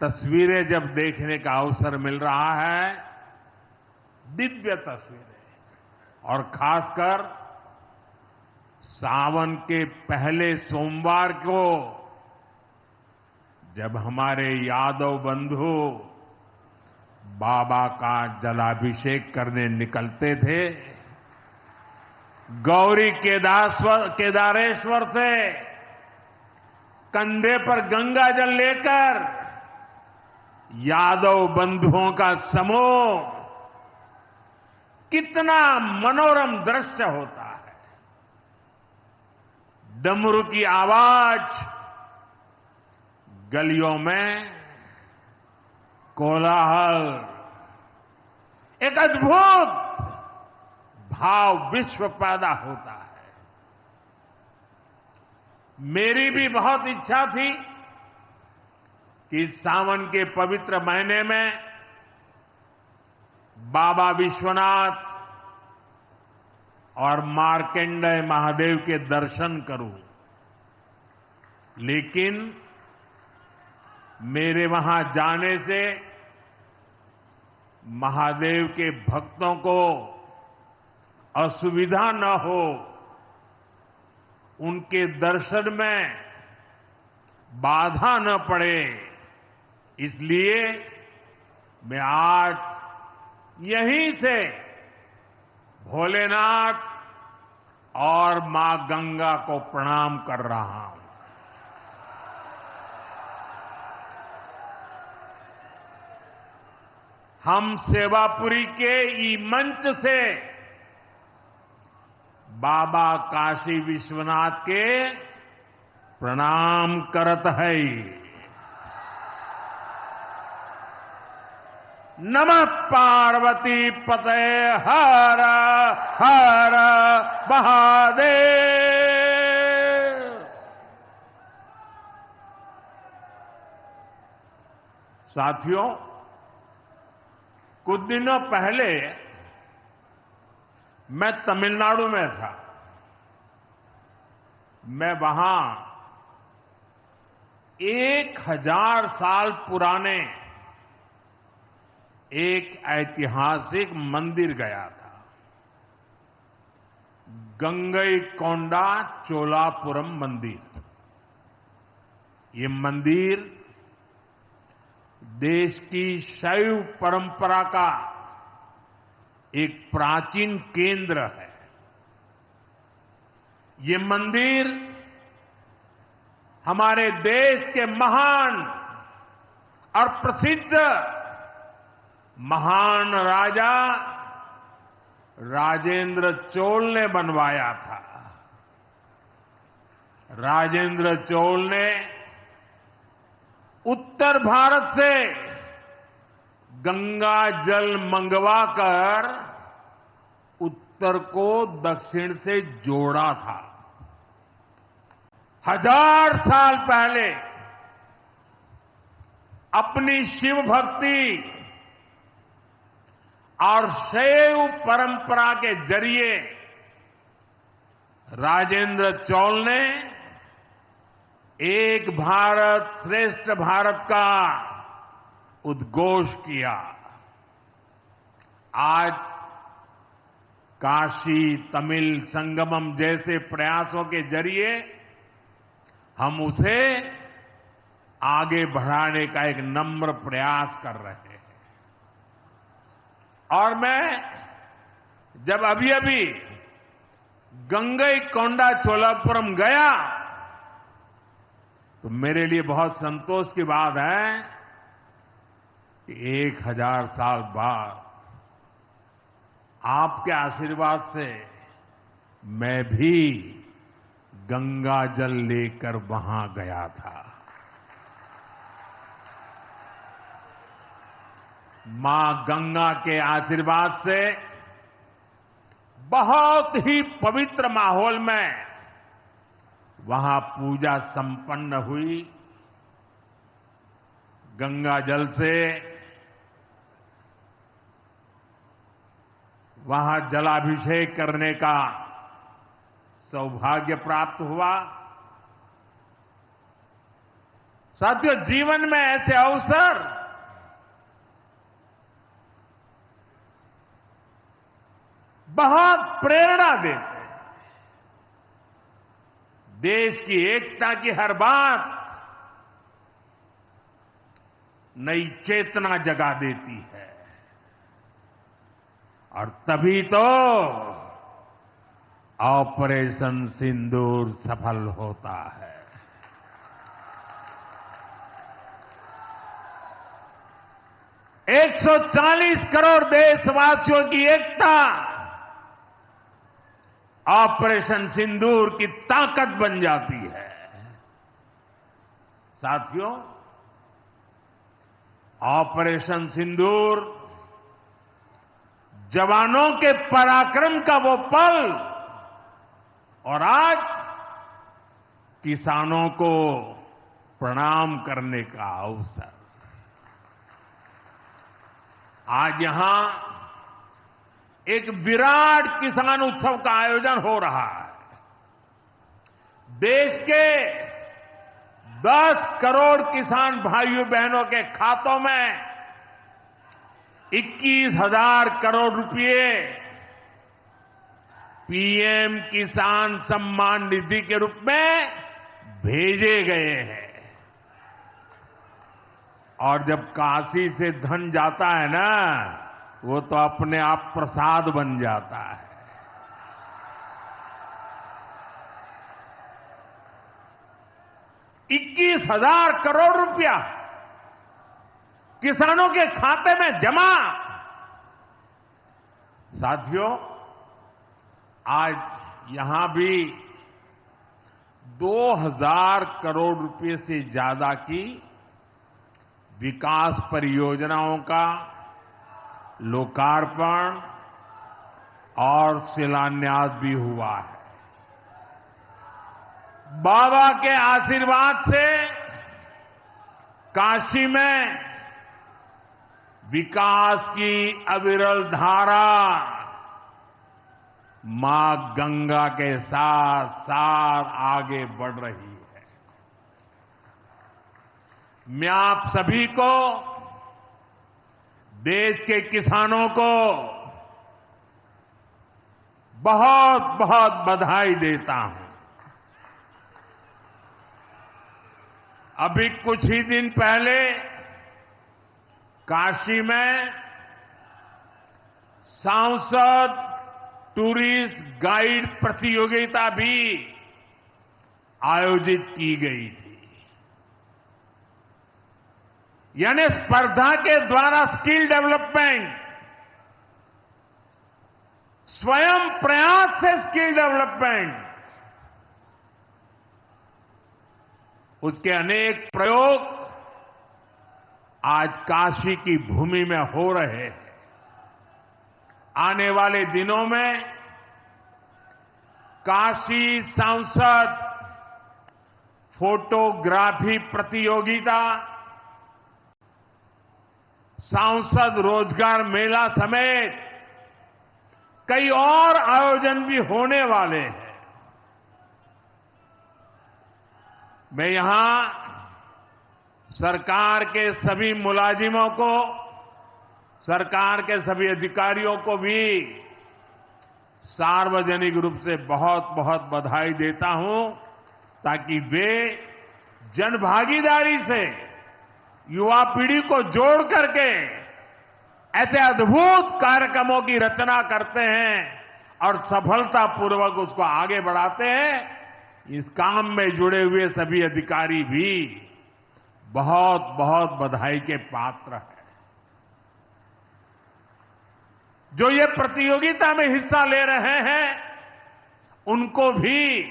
तस्वीरें जब देखने का अवसर मिल रहा है, दिव्य तस्वीरें, और खासकर सावन के पहले सोमवार को जब हमारे यादव बंधु बाबा का जलाभिषेक करने निकलते थे, गौरी केदारेश्वर से कंधे पर गंगा जल लेकर यादव बंधुओं का समूह, कितना मनोरम दृश्य होता है। डमरू की आवाज गलियों में कोलाहल, एक अद्भुत भाव विश्व पैदा होता है। मेरी भी बहुत इच्छा थी कि सावन के पवित्र महीने में बाबा विश्वनाथ और मार्कंडेय महादेव के दर्शन करूं, लेकिन मेरे वहां जाने से महादेव के भक्तों को असुविधा न हो, उनके दर्शन में बाधा न पड़े, इसलिए मैं आज यहीं से भोलेनाथ और मां गंगा को प्रणाम कर रहा हूं। हम सेवापुरी के ई मंच से बाबा काशी विश्वनाथ के प्रणाम करत है। नमः पार्वती पते हर हर महादेव। साथियों, कुछ दिनों पहले मैं तमिलनाडु में था। मैं वहां 1000 साल पुराने एक ऐतिहासिक मंदिर गया था, गंगईकोंडा चोलापुरम मंदिर। ये मंदिर देश की शैव परंपरा का एक प्राचीन केंद्र है। ये मंदिर हमारे देश के महान और प्रसिद्ध महान राजा राजेंद्र चोल ने बनवाया था। राजेंद्र चोल ने उत्तर भारत से गंगा जल मंगवाकर उत्तर को दक्षिण से जोड़ा था। 1000 साल पहले अपनी शिव भक्ति और शैव परंपरा के जरिए राजेंद्र चोल ने एक भारत श्रेष्ठ भारत का उद्घोष किया। आज काशी तमिल संगमम जैसे प्रयासों के जरिए हम उसे आगे बढ़ाने का एक नम्र प्रयास कर रहे हैं। और मैं जब अभी गंगईकोंडा चोलापुरम गया तो मेरे लिए बहुत संतोष की बात है कि 1000 साल बाद आपके आशीर्वाद से मैं भी गंगा जल लेकर वहां गया था। मां गंगा के आशीर्वाद से बहुत ही पवित्र माहौल में वहां पूजा संपन्न हुई। गंगा जल से वहां जलाभिषेक करने का सौभाग्य प्राप्त हुआ। साथियों, जीवन में ऐसे अवसर बहुत प्रेरणा देते हैं। देश की एकता की हर बात नई चेतना जगा देती है और तभी तो ऑपरेशन सिंदूर सफल होता है। एक 140 करोड़ देशवासियों की एकता ऑपरेशन सिंदूर की ताकत बन जाती है। साथियों, ऑपरेशन सिंदूर जवानों के पराक्रम का वो पल और आज किसानों को प्रणाम करने का अवसर। आज यहां एक विराट किसान उत्सव का आयोजन हो रहा है। देश के 10 करोड़ किसान भाइयों बहनों के खातों में 21,000 करोड़ रुपए पीएम किसान सम्मान निधि के रूप में भेजे गए हैं। और जब काशी से धन जाता है ना, वो तो अपने आप प्रसाद बन जाता है। ₹21,000 करोड़ रुपया किसानों के खाते में जमा। साथियों, आज यहां भी 2,000 करोड़ रुपए से ज्यादा की विकास परियोजनाओं का लोकार्पण और शिलान्यास भी हुआ है। बाबा के आशीर्वाद से काशी में विकास की अविरल धारा मां गंगा के साथ साथ आगे बढ़ रही है। मैं आप सभी को, देश के किसानों को बहुत बहुत बधाई देता हूं। अभी कुछ ही दिन पहले काशी में सांसद टूरिस्ट गाइड प्रतियोगिता भी आयोजित की गई थी। यानी स्पर्धा के द्वारा स्किल डेवलपमेंट, स्वयं प्रयास से स्किल डेवलपमेंट, उसके अनेक प्रयोग आज काशी की भूमि में हो रहे हैं। आने वाले दिनों में काशी सांसद फोटोग्राफी प्रतियोगिता, सांसद रोजगार मेला समेत कई और आयोजन भी होने वाले हैं। मैं यहां सरकार के सभी मुलाजिमों को, सरकार के सभी अधिकारियों को भी सार्वजनिक रूप से बहुत बहुत बधाई देता हूं, ताकि वे जनभागीदारी से युवा पीढ़ी को जोड़ करके ऐसे अद्भुत कार्यक्रमों की रचना करते हैं और सफलतापूर्वक उसको आगे बढ़ाते हैं। इस काम में जुड़े हुए सभी अधिकारी भी बहुत बहुत बधाई के पात्र हैं। जो ये प्रतियोगिता में हिस्सा ले रहे हैं, उनको भी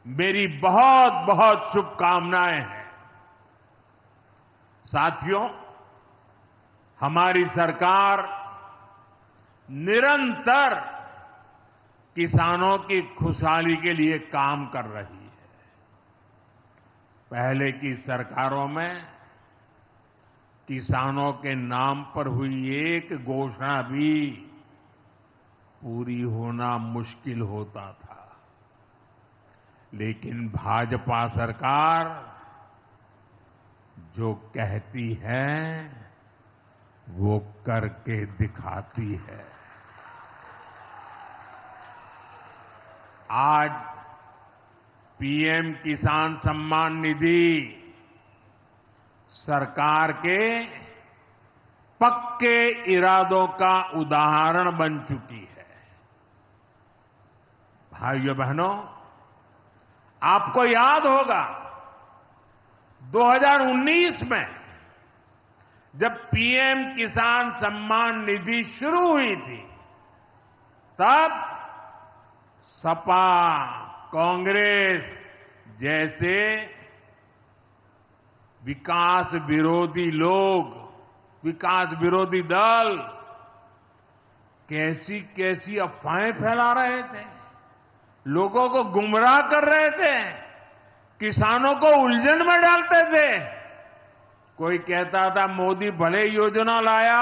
मेरी बहुत बहुत शुभकामनाएं हैं। साथियों, हमारी सरकार निरंतर किसानों की खुशहाली के लिए काम कर रही है। पहले की सरकारों में किसानों के नाम पर हुई एक घोषणा भी पूरी होना मुश्किल होता था, लेकिन भाजपा सरकार जो कहती है वो करके दिखाती है। आज पीएम किसान सम्मान निधि सरकार के पक्के इरादों का उदाहरण बन चुकी है। भाइयों बहनों, आपको याद होगा 2019 में जब पीएम किसान सम्मान निधि शुरू हुई थी, तब सपा, कांग्रेस जैसे विकास विरोधी लोग, विकास विरोधी दल कैसी कैसी अफवाहें फैला रहे थे, लोगों को गुमराह कर रहे थे, किसानों को उलझन में डालते थे। कोई कहता था मोदी भले योजना लाया,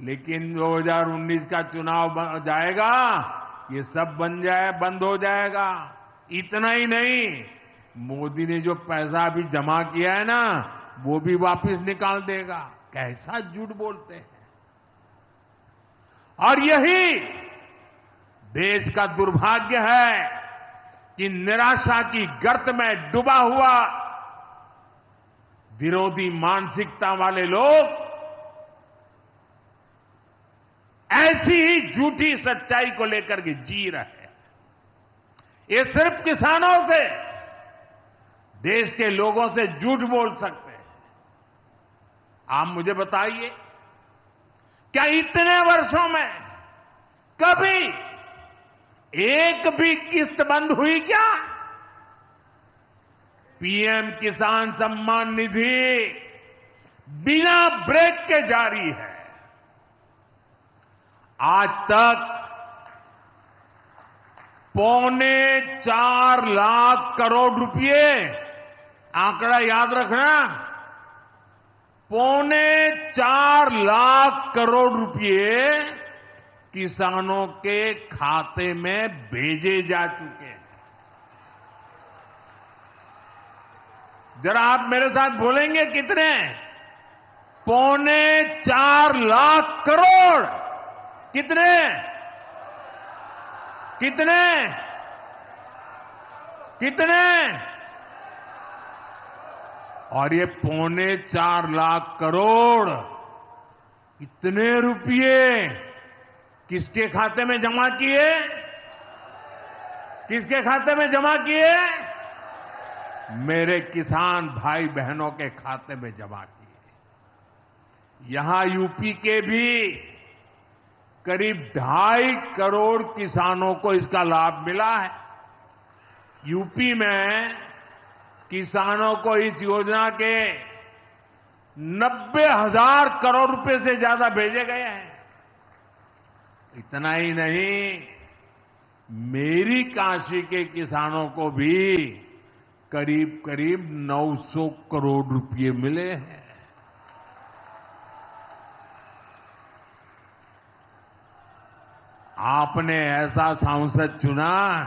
लेकिन 2019 का चुनाव जाएगा, ये सब बंद हो जाएगा। इतना ही नहीं, मोदी ने जो पैसा अभी जमा किया है ना, वो भी वापस निकाल देगा। कैसा झूठ बोलते हैं। और यही देश का दुर्भाग्य है कि निराशा की गर्त में डूबा हुआ विरोधी मानसिकता वाले लोग ऐसी ही झूठी सच्चाई को लेकर के जी रहे हैं। ये सिर्फ किसानों से, देश के लोगों से झूठ बोल सकते हैं। आप मुझे बताइए, क्या इतने वर्षों में कभी एक भी किस्त बंद हुई क्या? पीएम किसान सम्मान निधि बिना ब्रेक के जारी है। आज तक 4.25 लाख करोड़ रुपए, आंकड़ा याद रखना, 4.25 लाख करोड़ रुपए किसानों के खाते में भेजे जा चुके हैं। जरा आप मेरे साथ बोलेंगे कितने? 4.25 लाख करोड़। कितने? कितने? कितने? और ये 4.25 लाख करोड़ इतने रुपये किसके खाते में जमा किए? किसके खाते में जमा किए? मेरे किसान भाई बहनों के खाते में जमा किए। यहां यूपी के भी करीब 2.5 करोड़ किसानों को इसका लाभ मिला है। यूपी में किसानों को इस योजना के 90,000 करोड़ रुपए से ज्यादा भेजे गए हैं। इतना ही नहीं, मेरी काशी के किसानों को भी करीब करीब 900 करोड़ रुपए मिले हैं। आपने ऐसा सांसद चुना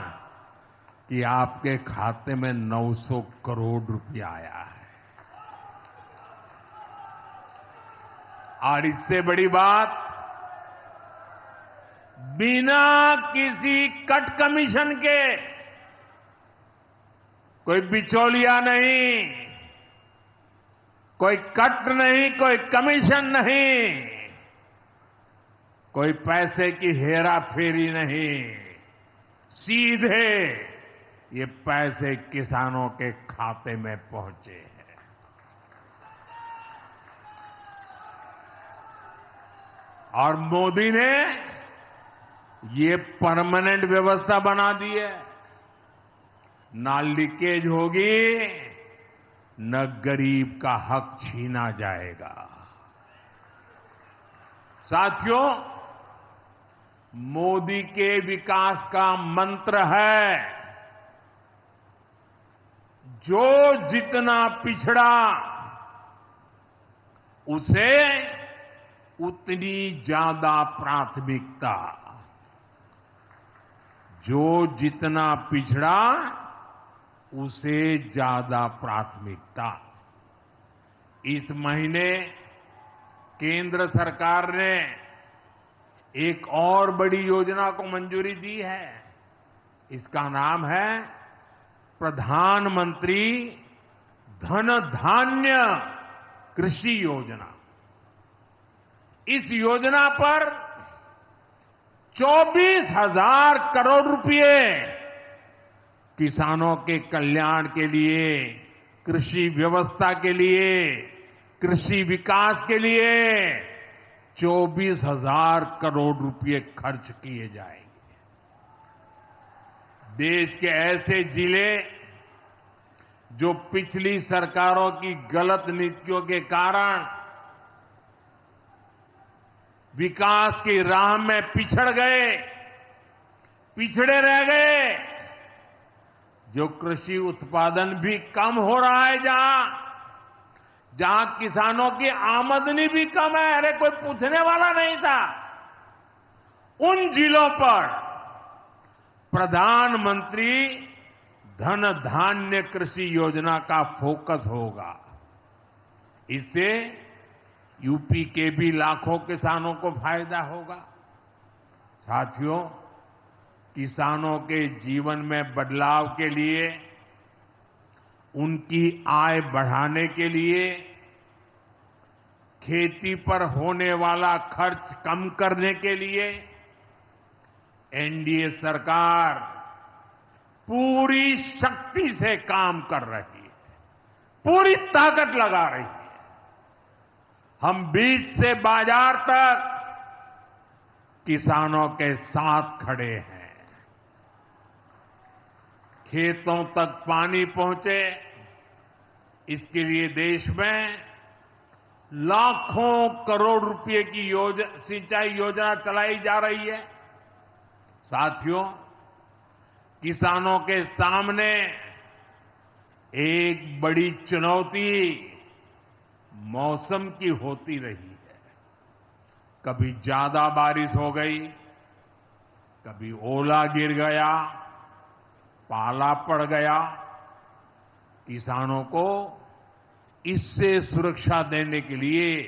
कि आपके खाते में 900 करोड़ रुपया आया है। और इससे बड़ी बात, बिना किसी कट कमीशन के, कोई बिचौलिया नहीं, कोई कट नहीं, कोई कमीशन नहीं, कोई पैसे की हेरा फेरी नहीं, सीधे ये पैसे किसानों के खाते में पहुंचे हैं। और मोदी ने ये परमानेंट व्यवस्था बना दी है। ना लीकेज होगी, न गरीब का हक छीना जाएगा। साथियों, मोदी के विकास का मंत्र है, जो जितना पिछड़ा उसे उतनी ज्यादा प्राथमिकता। जो जितना पिछड़ा उसे ज्यादा प्राथमिकता। इस महीने केंद्र सरकार ने एक और बड़ी योजना को मंजूरी दी है। इसका नाम है प्रधानमंत्री धन धान्य कृषि योजना। इस योजना पर 24,000 करोड़ रुपए किसानों के कल्याण के लिए, कृषि व्यवस्था के लिए, कृषि विकास के लिए 24,000 करोड़ रुपए खर्च किए जाएंगे। देश के ऐसे जिले जो पिछली सरकारों की गलत नीतियों के कारण विकास की राह में पिछड़ गए, पिछड़े रह गए, जो कृषि उत्पादन भी कम हो रहा है, जहां किसानों की आमदनी भी कम है, अरे कोई पूछने वाला नहीं था, उन जिलों पर प्रधानमंत्री धन धान्य कृषि योजना का फोकस होगा। इससे यूपी के भी लाखों किसानों को फायदा होगा। साथियों, किसानों के जीवन में बदलाव के लिए, उनकी आय बढ़ाने के लिए, खेती पर होने वाला खर्च कम करने के लिए एनडीए सरकार पूरी शक्ति से काम कर रही है, पूरी ताकत लगा रही है। हम बीज से बाजार तक किसानों के साथ खड़े हैं। खेतों तक पानी पहुंचे, इसके लिए देश में लाखों करोड़ रुपए की सिंचाई योजना चलाई जा रही है। साथियों, किसानों के सामने एक बड़ी चुनौती मौसम की होती रही है। कभी ज्यादा बारिश हो गई, कभी ओला गिर गया, पाला पड़ गया। किसानों को इससे सुरक्षा देने के लिए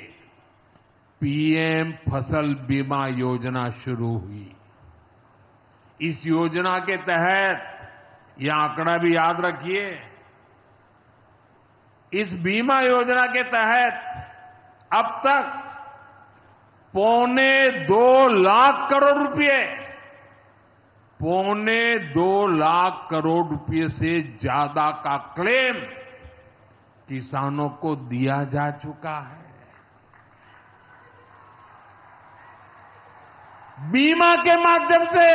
पीएम फसल बीमा योजना शुरू हुई। इस योजना के तहत, यह आंकड़ा भी याद रखिए, इस बीमा योजना के तहत अब तक 2.25 लाख करोड़ रुपए, 2.25 लाख करोड़ रुपए से ज्यादा का क्लेम किसानों को दिया जा चुका है। बीमा के माध्यम से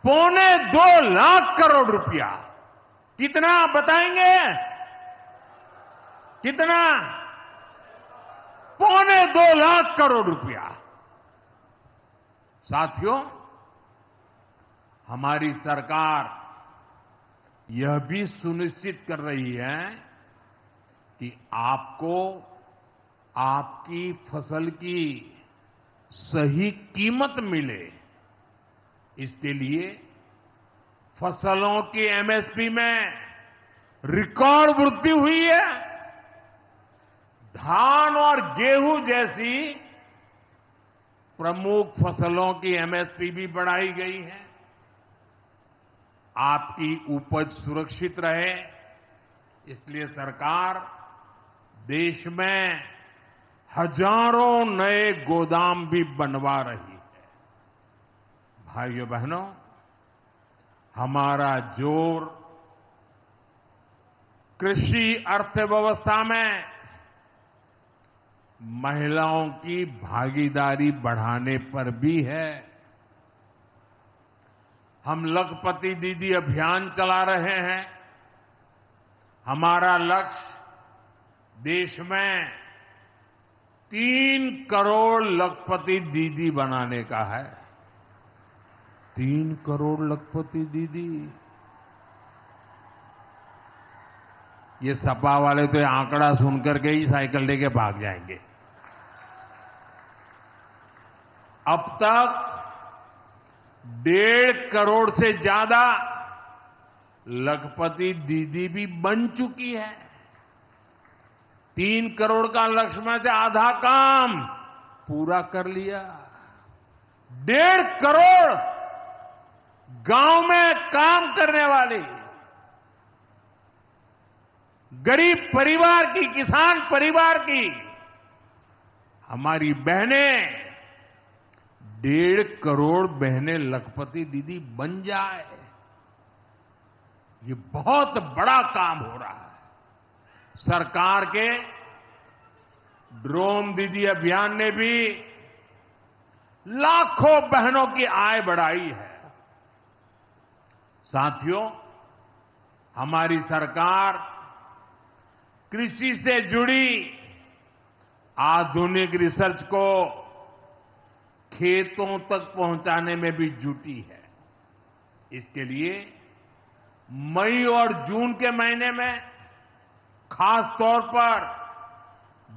2.25 लाख करोड़ रुपया, कितना बताएंगे? कितना? 2.25 लाख करोड़ रुपया। साथियों, हमारी सरकार यह भी सुनिश्चित कर रही है कि आपको आपकी फसल की सही कीमत मिले। इसके लिए फसलों की एमएसपी में रिकॉर्ड वृद्धि हुई है। धान और गेहूं जैसी प्रमुख फसलों की एमएसपी भी बढ़ाई गई है। आपकी उपज सुरक्षित रहे, इसलिए सरकार देश में हजारों नए गोदाम भी बनवा रही है। भाइयों बहनों, हमारा जोर कृषि अर्थव्यवस्था में महिलाओं की भागीदारी बढ़ाने पर भी है। हम लखपति दीदी अभियान चला रहे हैं। हमारा लक्ष्य देश में 3 करोड़ लखपति दीदी बनाने का है। 3 करोड़ लखपति दीदी। ये सपा वाले तो ये आंकड़ा सुनकर के ही साइकिल लेके भाग जाएंगे। अब तक 1.5 करोड़ से ज्यादा लखपति दीदी भी बन चुकी है। 3 करोड़ का लक्ष्य में से आधा काम पूरा कर लिया। 1.5 करोड़ गांव में काम करने वाली गरीब परिवार की, किसान परिवार की हमारी बहनें, 1.5 करोड़ बहनें लखपति दीदी बन जाए, ये बहुत बड़ा काम हो रहा है। सरकार के ड्रोन दीदी अभियान ने भी लाखों बहनों की आय बढ़ाई है। साथियों, हमारी सरकार कृषि से जुड़ी आधुनिक रिसर्च को खेतों तक पहुंचाने में भी जुटी है। इसके लिए मई और जून के महीने में खास तौर पर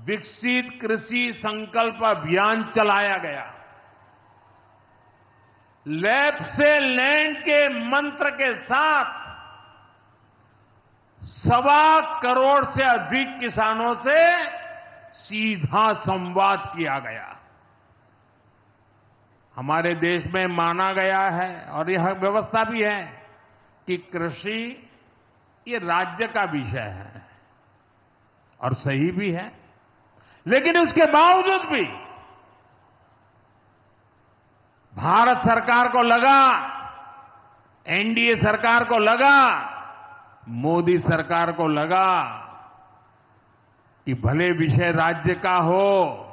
विकसित कृषि संकल्प अभियान चलाया गया। लैब से लैंड के मंत्र के साथ 1.25 करोड़ से अधिक किसानों से सीधा संवाद किया गया। हमारे देश में माना गया है और यह व्यवस्था भी है कि कृषि ये राज्य का विषय है और सही भी है, लेकिन उसके बावजूद भी भारत सरकार को लगा, एनडीए सरकार को लगा, मोदी सरकार को लगा कि भले विषय राज्य का हो,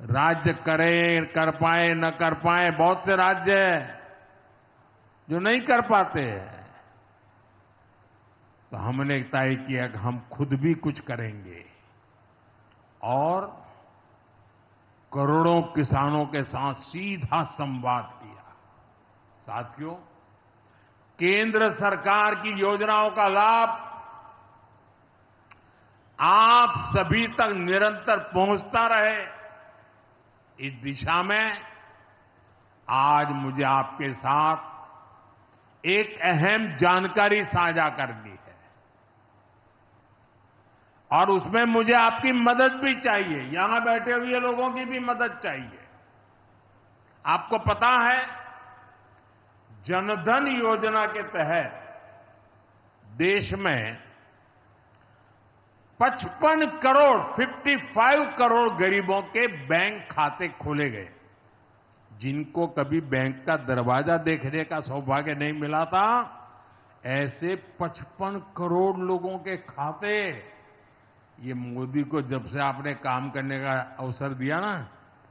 राज्य करे, कर पाए न कर पाए, बहुत से राज्य हैं जो नहीं कर पाते हैं, तो हमने तय किया कि हम खुद भी कुछ करेंगे और करोड़ों किसानों के साथ सीधा संवाद किया। साथियों, केंद्र सरकार की योजनाओं का लाभ आप सभी तक निरंतर पहुंचता रहे, इस दिशा में आज मुझे आपके साथ एक अहम जानकारी साझा करनी है और उसमें मुझे आपकी मदद भी चाहिए। यहां बैठे हुए लोगों की भी मदद चाहिए। आपको पता है, जनधन योजना के तहत देश में 55 करोड़ गरीबों के बैंक खाते खोले गए। जिनको कभी बैंक का दरवाजा देखने का सौभाग्य नहीं मिला था, ऐसे 55 करोड़ लोगों के खाते, ये मोदी को जब से आपने काम करने का अवसर दिया ना,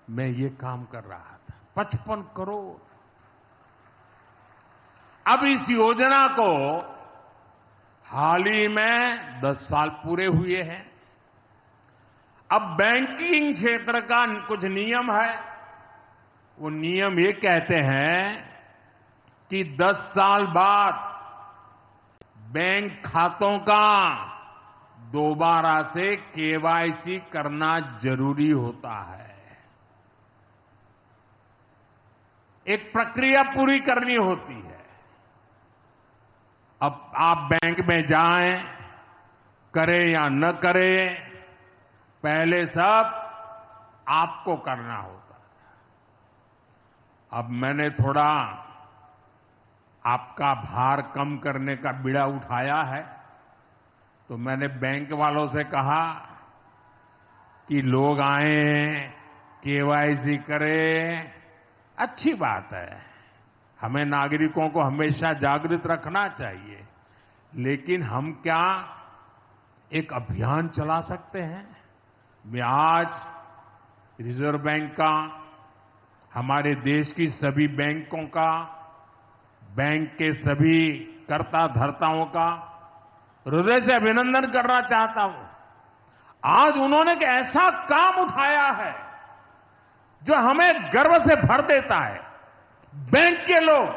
मैं ये काम कर रहा था। 55 करोड़। अब इस योजना को हाल ही में 10 साल पूरे हुए हैं। अब बैंकिंग क्षेत्र का कुछ नियम है। वो नियम ये कहते हैं कि 10 साल बाद बैंक खातों का दोबारा से केवाईसी करना जरूरी होता है। एक प्रक्रिया पूरी करनी होती है। अब आप बैंक में जाएं, करें या न करें, पहले सब आपको करना होता है। अब मैंने थोड़ा आपका भार कम करने का बीड़ा उठाया है, तो मैंने बैंक वालों से कहा कि लोग आए, केवाईसी करें, अच्छी बात है। हमें नागरिकों को हमेशा जागृत रखना चाहिए, लेकिन हम क्या एक अभियान चला सकते हैं? मैं आज रिजर्व बैंक का, हमारे देश की सभी बैंकों का, बैंक के सभी कर्ता धर्ताओं का हृदय से अभिनंदन करना चाहता हूं। आज उन्होंने एक ऐसा काम उठाया है जो हमें गर्व से भर देता है। बैंक के लोग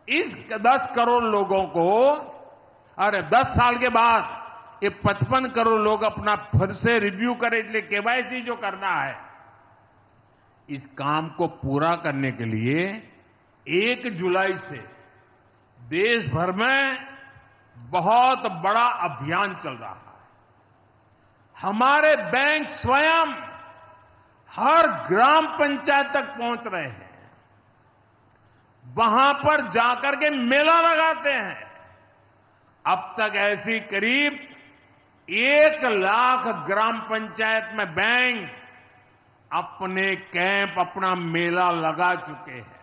इस 10 करोड़ लोगों को, अरे 10 साल के बाद ये 55 करोड़ लोग अपना फिर से रिव्यू करें, इसलिए केवाईसी जो करना है, इस काम को पूरा करने के लिए 1 जुलाई से देश भर में बहुत बड़ा अभियान चल रहा है। हमारे बैंक स्वयं हर ग्राम पंचायत तक पहुंच रहे हैं, वहां पर जाकर के मेला लगाते हैं। अब तक ऐसी करीब 1 लाख ग्राम पंचायत में बैंक अपने कैंप, अपना मेला लगा चुके हैं।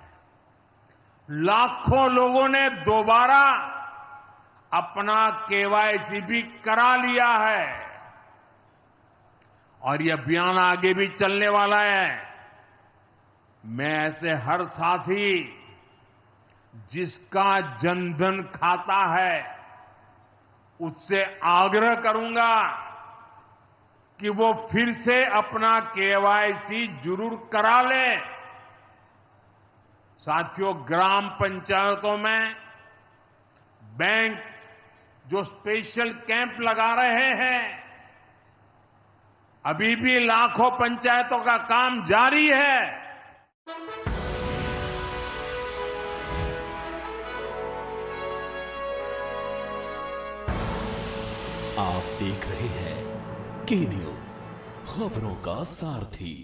लाखों लोगों ने दोबारा अपना केवाईसी भी करा लिया है और ये अभियान आगे भी चलने वाला है। मैं ऐसे हर साथी जिसका जनधन खाता है उससे आग्रह करूंगा कि वो फिर से अपना केवाईसी जरूर करा ले। साथियों, ग्राम पंचायतों में बैंक जो स्पेशल कैंप लगा रहे हैं, अभी भी लाखों पंचायतों का काम जारी है। आप देख रहे हैं के न्यूज, खबरों का सारथी।